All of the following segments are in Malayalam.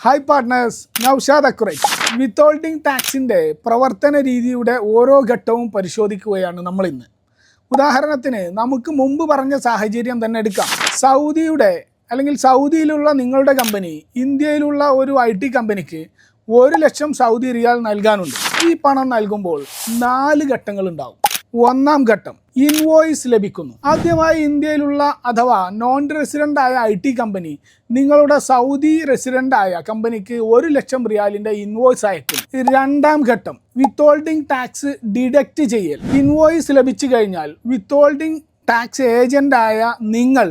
Hi partners, Naushad Accurate. Withholding ടാക്സിൻ്റെ പ്രവർത്തന രീതിയുടെ ഓരോ ഘട്ടവും പരിശോധിക്കുകയാണ് നമ്മൾ ഇന്ന്. ഉദാഹരണത്തിന് നമുക്ക് മുമ്പ് പറഞ്ഞ സാഹചര്യം തന്നെ എടുക്കാം. സൗദിയുടെ അല്ലെങ്കിൽ സൗദിയിലുള്ള നിങ്ങളുടെ കമ്പനി ഇന്ത്യയിലുള്ള ഒരു IT കമ്പനിക്ക് 1 ലക്ഷം സൗദി റിയാൽ നൽകാനുണ്ട്. ഈ പണം നൽകുമ്പോൾ 4 ഘട്ടങ്ങളുണ്ടാവും. ഒന്നാം ഘട്ടം, ഇൻവോയ്സ് ലഭിക്കുന്നു. ആദ്യമായി ഇന്ത്യയിലുള്ള അഥവാ നോൺ റെസിഡൻ്റ് ആയ IT കമ്പനി നിങ്ങളുടെ സൗദി റെസിഡൻ്റ് ആയ കമ്പനിക്ക് 1 ലക്ഷം റിയാലിൻ്റെ ഇൻവോയ്സ് അയക്കും. രണ്ടാം ഘട്ടം, വിത്തോൾഡിംഗ് ടാക്സ് ഡിഡക്റ്റ് ചെയ്യൽ. ഇൻവോയ്സ് ലഭിച്ചു കഴിഞ്ഞാൽ വിത്തോൾഡിംഗ് ടാക്സ് ഏജൻ്റായ നിങ്ങൾ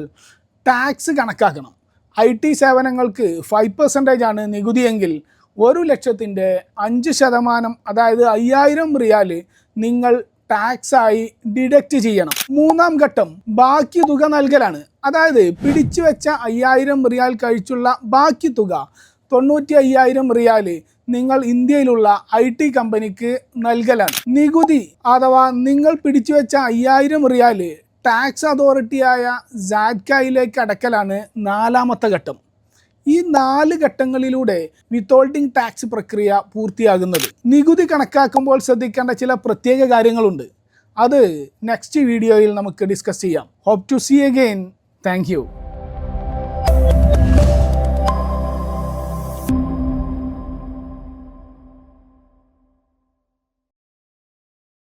ടാക്സ് കണക്കാക്കണം. IT സേവനങ്ങൾക്ക് 5% ആണ് നികുതിയെങ്കിൽ 1 ലക്ഷത്തിൻ്റെ 5%, അതായത് 5000 റിയാൽ നിങ്ങൾ ടാക്സായി ഡിഡക്റ്റ് ചെയ്യണം. മൂന്നാം ഘട്ടം, ബാക്കി തുക നൽകലാണ്. അതായത് പിടിച്ചു വെച്ച 5000 റിയാൽ കഴിച്ചുള്ള ബാക്കി തുക 95,000 റിയാൽ നിങ്ങൾ ഇന്ത്യയിലുള്ള IT കമ്പനിക്ക് നൽകലാണ്. നികുതി അഥവാ നിങ്ങൾ പിടിച്ചു വെച്ച 5000 റിയാൽ ടാക്സ് അതോറിറ്റിയായ സാഡ്കയിലേക്ക് അടക്കലാണ് നാലാമത്തെ ഘട്ടം. ഈ 4 ഘട്ടങ്ങളിലൂടെ വിത്തോൾഡിംഗ് ടാക്സ് പ്രക്രിയ പൂർത്തിയാകുന്നത്. നികുതി കണക്കാക്കുമ്പോൾ ശ്രദ്ധിക്കേണ്ട ചില പ്രത്യേക കാര്യങ്ങളുണ്ട്. അത് നെക്സ്റ്റ് വീഡിയോയിൽ നമുക്ക് ഡിസ്കസ് ചെയ്യാം. Hope to see again. Thank U.